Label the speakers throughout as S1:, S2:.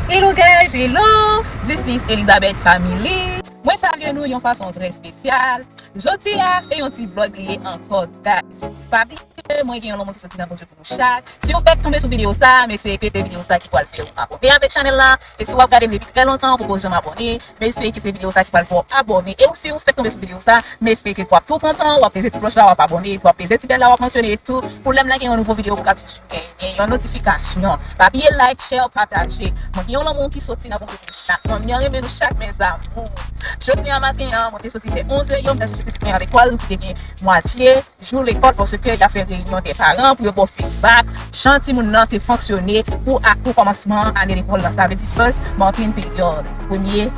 S1: Hello guys, hello! This is Elizabeth family. Mwen salye nou yon fason tre spesyal. Jodi a, se yon ti vlog liye ankor guys. Papi, mwen gen yon lomon ki soti nan bonjou pou nou chak. Si yon fek tombe sou video sa, mwen espere ke se video sa ki pal fe ou abone avek chanel la. E si wap gade mwen depi tre lontan, pou pose jom abone. Mwen espere ke se video sa ki pal fe ou abone. E ou si yon fek tombe sou video sa, mwen espere ke wap tou prantan, wap peze ti kloch la wap abone, wap peze ti bel la wap mensyone etou. Pou lem la gen yon nouvo video pou ka touche gen yon notifikasyon. Papi, like, share, partage. Mwen gen yon lomon ki soti nan bonjou pou chak. Mwen yon reme nou chak mes amours. Jodi an matin, mwen te soti fe 11 yon, mwen te cherche petit mwen à l'école, qui te gen moitié jour l'école parce que il a fait réunion des parents pour bon feedback. Chanti moun nan te fonctionner pour commencement année l'école là, ça veut dire first mountain period. Premier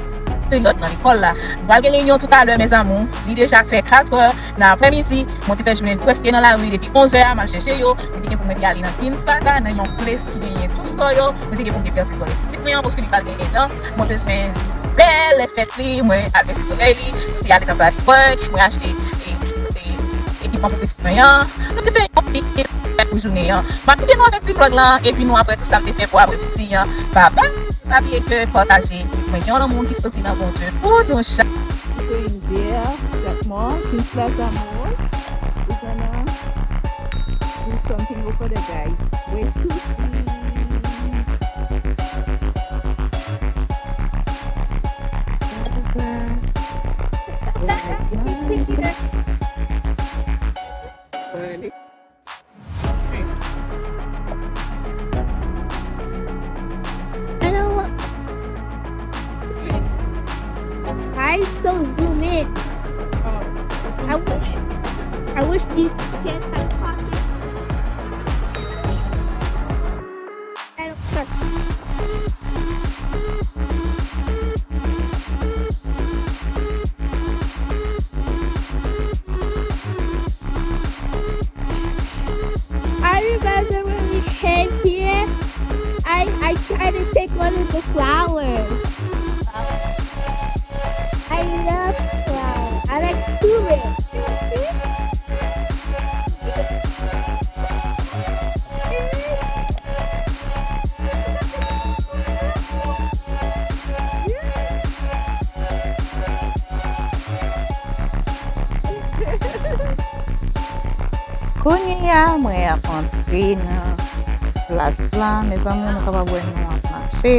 S1: période dans l'école là. Nous avons réunion tout à l'heure mes amours. Il déjà fait 4 heures dans l'après-midi, mon te fait journée presque dans la rue depuis 11 heures, mal chercher yo, je te gen pour me aller dans Kings Bazaar dans une place qui gagne tout score yo, je te gen pour me percer sur les petits clients parce que il pas gagner dedans. Mon besoin belle fête li, moi aller sur soleil li, il aller dans Paris Park, moi acheter équipement pour petit client. Nous te fait pour journée hein. Ma tout nous avec petit vlog là et puis nous après tout ça me fait pour après petit hein. Papa, pas oublier que partager. Moi il y a un monde qui sorti dans bon Dieu pour nous chaque
S2: There, that more, since last amours, we're gonna do something over the guys. Wait to see.
S3: I don't want. I so zoom in. I wish these kids had pockets. I don't trust. I remember when we came here, I tried to take one of the flowers. I love flowers. I like tulips.
S2: Konya, mwen ap entri nan plas la, mes amours nou kapab wè nou ap mache.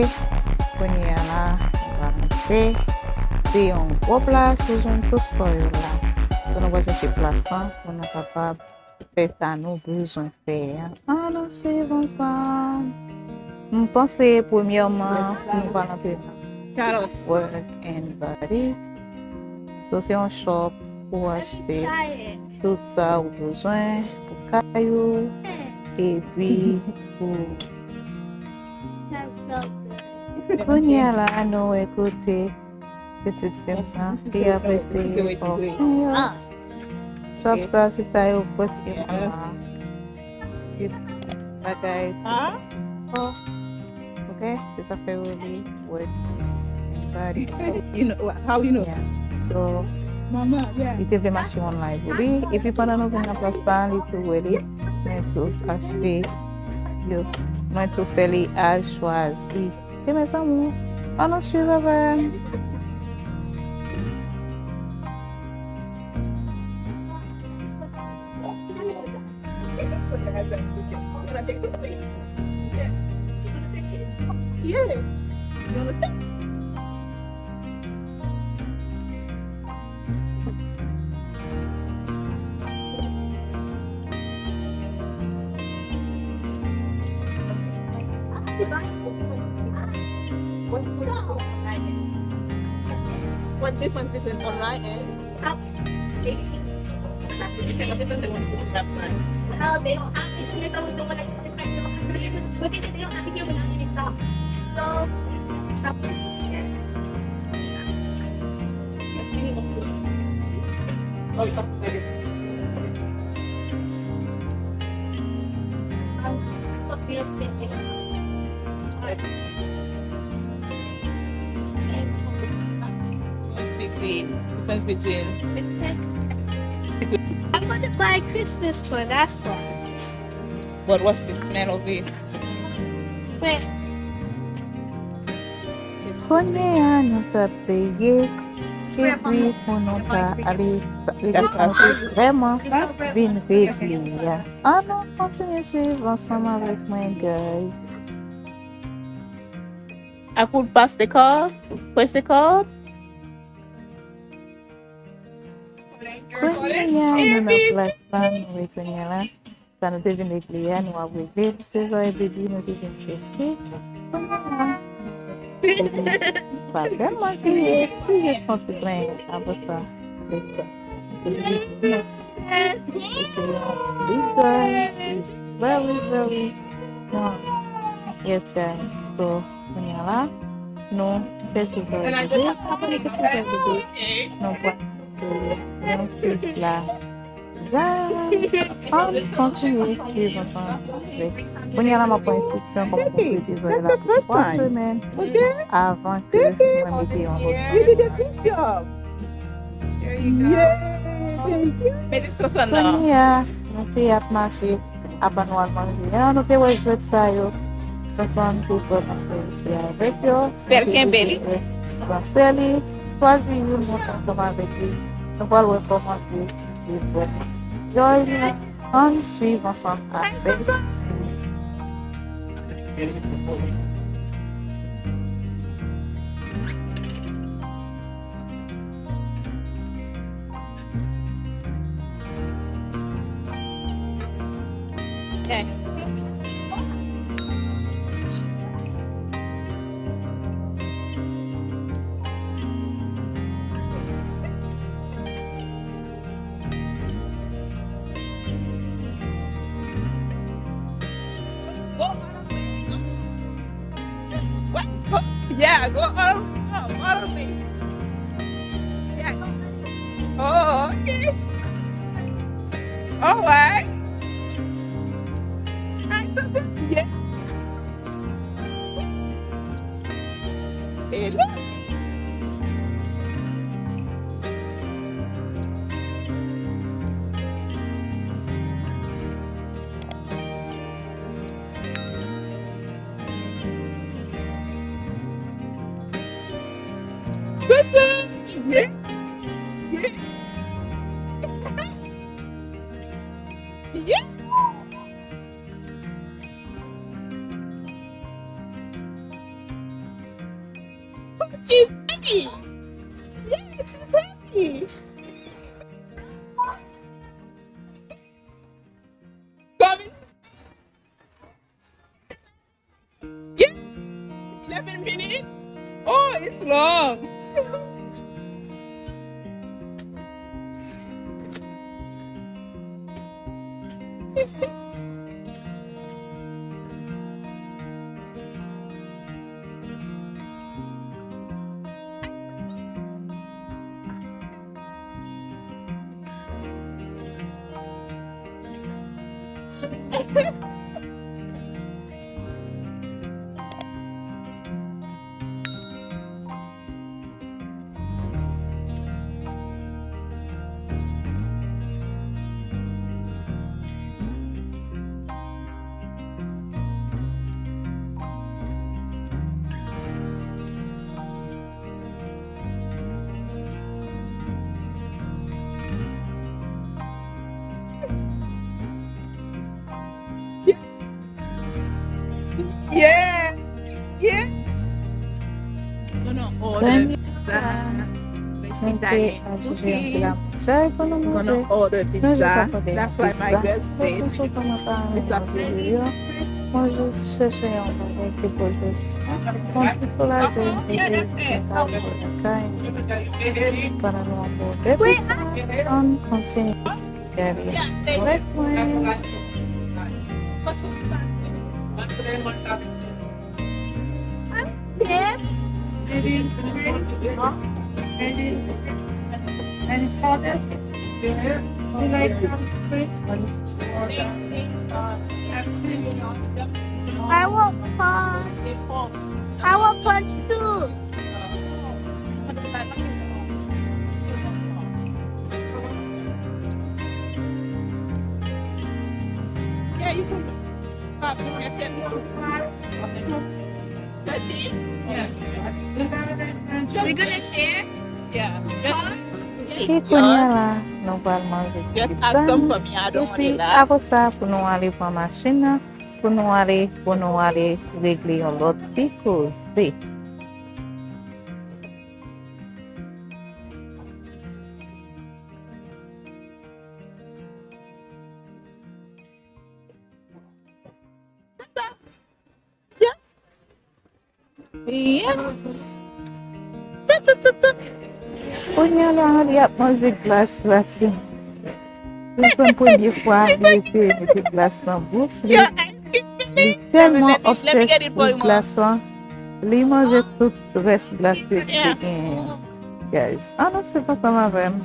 S2: Konya la, nou va monte. Se yon gwo plas, ou joun tout story la. So nou va cherche plas la, pou nou kapab fè sa nou besoin fè. Nou suiv ansan. Mwen pense, premièrement, nou va lantre nan work and body. So se yon shop pou achete tout ça ou besoin pour caillou et puis pour Konya là nous écouter petite femme ça et après c'est shop ça c'est ça au poste et bagaille okay c'est ça fait really work body
S4: You know how you know?
S2: yeah so
S4: Mama, yeah.
S2: il était marché online pour lui et puis pendant nous venons place pas il tout ready mais tout acheter yo moi tout fait les à choisir que mes amours on nous suit avec
S4: Yeah. You wanna take? What's the difference between online and
S3: 18.
S4: what's the difference between offline?
S3: Well, they don't have it here, so we don't want to but they don't have it here, we're not giving stuff. So,
S4: Oh, you have to take it. Difference between
S3: I want to buy Christmas for that's all.
S4: but what's the smell of it?
S3: But
S2: Konye a nou te peye, et puis pou nou ta ale vraiment vin regle ya. Alors, continue suivre ensemble avec moi, guys.
S1: I could pass the card. Press the card.
S2: Konye a nou nan plas lan nou konye la. Sa nou te vin regle ya, nou a regle. Se zo e bebi nou te vin chese. Konye la. Pas vraiment crier, crier je pense bien après ça. It's very strong. Yes guys, so là, nous faisons le après que je fais nous voyons plus là. On continue suivre ensemble. On y a ma point instruction comme vous pouvez désolé là pour 3 semaines avant que je mette en route.
S4: You did a good job. There you go. Thank you.
S1: Mais c'est ça
S2: On
S1: non.
S2: y a, nous t'y a marché à Banois manger. Nous t'y a joué de ça yo. Ça sonne tout pour marcher avec yo.
S1: Belly.
S2: Marceli, choisis une montre ensemble avec lui. Nous allons recommencer. Join me, on suivre ensemble avec.
S1: Yes. Yeah, go all of me. Yeah. Oh, okay. All right. Yeah. Hey, look. Listen. Yeah. Yeah. Yeah. She's happy. Yeah, she's happy. Coming. Yeah. 11 minutes. Oh, it's long. Yeah. Yeah. Gonna order pizza.
S2: Okay,
S1: Gonna order pizza. That's why my girl said
S2: Moi, je cherchais un moment qui peut juste soulager et para nous aborder. On continue. Avec moi.
S3: Chips.
S4: Any starters? You like some?
S3: I want punch. I want punch too.
S1: Yeah, you can. 13?
S4: We're gonna share.
S1: Yeah.
S2: E konya la, nou pal manje
S4: Just
S2: pizza.
S4: ask some for me. I
S2: E
S4: don't want
S2: pi
S4: it that.
S2: apos sa pou nou ale pou machin nan, pou nou ale regle yon lot ti koze.
S1: Yeah.
S2: Konya la, li ap manje glas la ti. Li kon pwemye fwa, li ese mette glas nan bouch li.
S1: Your ice cream.
S2: Li telman
S1: Let me
S2: obses
S1: get it for you,
S2: pou glas lan. Li manje tout rest glas li
S1: Yeah.
S2: gen. Guys, anou se pa sa ma vem.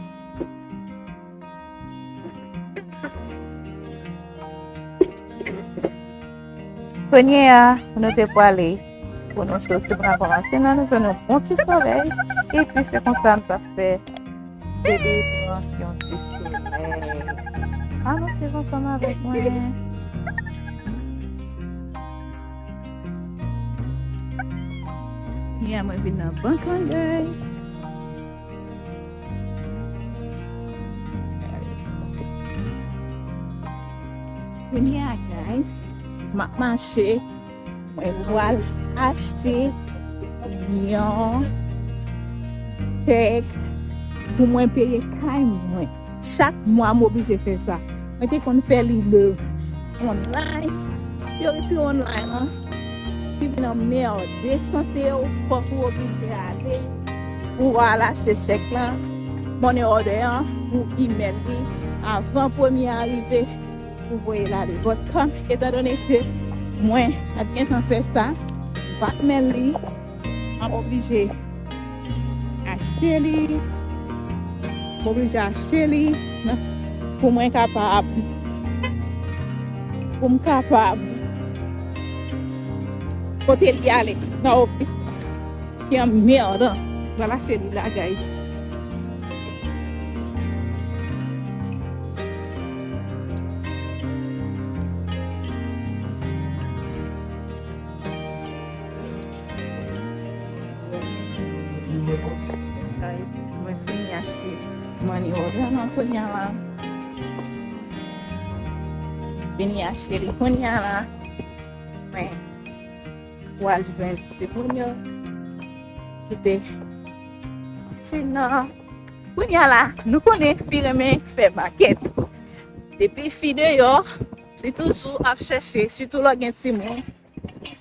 S2: Konye ya, nou te pou ale, pou nou soti pou nan komasyon nan, nou jen nou pon ti soley, e pi se konstant pa fe, bebe pran yon ti soley. Anou se konsanman vek mwen. Ya, mwen vin nan bank lan, guys.
S3: Konye a, guys. Mak manche. Mwen wal achete yon tek pou mwen peye kay mwen. Chak mwa m oblige fe sa. Mwen te kon fè li le online. Yo iti online an. Ki vin an mèl de sante ou fòk ou oblige ale. Ou wala achete chek lan. Money order an. Ou email li. Avan pwemi arrive. Pou voye la li. But kom, etan donè ke mwen at gen tan fè sa, batmen li, am oblige achete li, pou mwen kapab, kote li ale, nan ofis, ki an mèrda, wala achete li la, guys.
S2: Guys, mwen fini achete money order nan konya la. Fini achete li konya la. Mwen wal jwen si konya. Kite china. Konya la, nou konen fi reme fe maket. Depi fi de yo, li toujou ap chèche, surtout lò gen ti moun.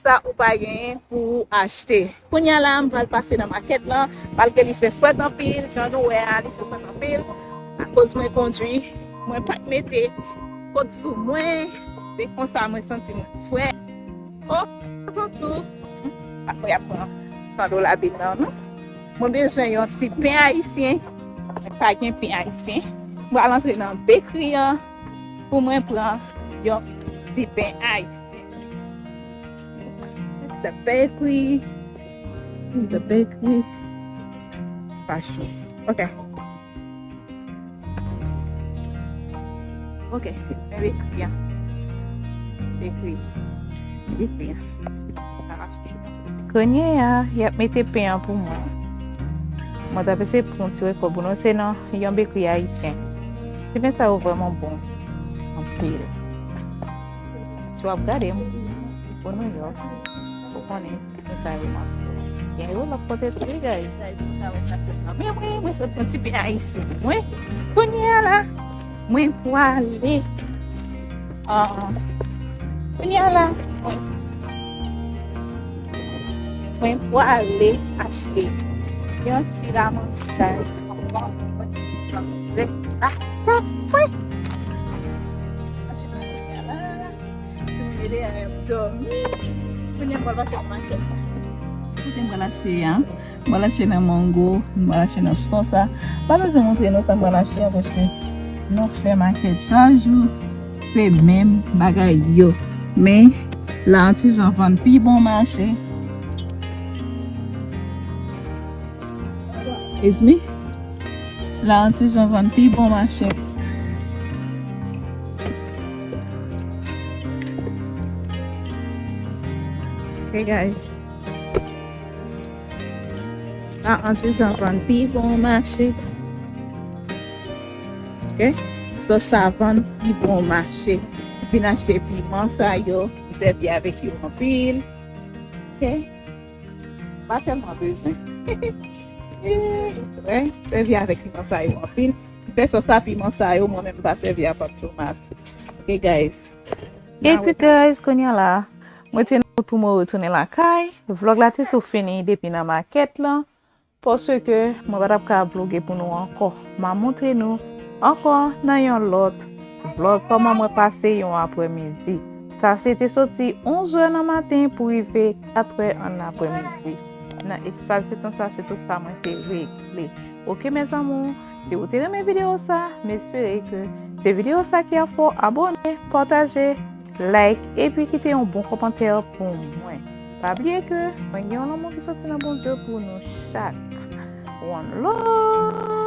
S2: Sa ou pa gen pou achete. Konya la, m pral pase nan maket la, palke li fe fwet an pil, jan nou we a li fe fwet an pil. A koz mwen kondwi, mwen pat mette kot sou mwen, de kon sa mwen senti mwen fwet. Oh, kontou. Akoy apon, $100 bil nan, non? Mwen bezwen yon ti pen haisyen, mwen pa gen pen haisyen. Mwen al entre nan bekri an, pou mwen pran yon ti pen haisyen. The bakery. This is the bakery. Fashion. Okay. Okay. Bakery. Yeah. Bakery. Bakery. Konye ya, yap mette pen pou mwen. Mwen tape se pou ti weko bono se nan yon bakery haisyen. Se pen sa ou vraiment bon. En pile. Tu wap gade mwen. Bono yo. Konen, sa yon gen yo la pote tri, guys. Mwen sot kon ti pen haisyen. Mwen, konye la, mwen pou ale. Konye la, mwen pou ale achete yon ti ramen chay. Si mwen yede yon domi. Mwen mbal base nan market. Mwen mbal achete, mbal achete nan mango, mbal achete nan sosa. Pa nou se montre nou sa mbal achete, poske nou fe market chajou, fe men bagay yo. Men, la anti jan van pi bon marché. Esme? La anti jan van pi bon marché. Okay, guys.
S3: An ti van pi bon marché. Ok? So sa van pi bon marché. Pi n'achete piment sa yo, servi avec yo en pile. Ok? Pas tellement besoin. Ouais, servi avec piment sa yo en pile. Fais ça piment sa yo, moi-même pas servi avec tomate. Ok, guys.
S2: Et puis guys, konya la, mwen te nou pou mwen retourne la kay. Vlog la te tou fini depi nan maket la. Parce que mwen batap ka vlogge pou nou ankor. Ma montre nou ankor nan yon lot vlog koman mwen pase yon apremidi. Sa se te soti 11h nan matin pou rive 4h an apremidi. Nan espace de temps sa se tout sa mwen te regle. Ok mes amou, si vous te reme video sa, m'espere que te video sa ki a fo abone, partage, like, et puis quitter un bon commentaire pour moi. Pas oublier que, mwen gen yon lomo ki soti nan bon Dieu pour nous chaque. One love!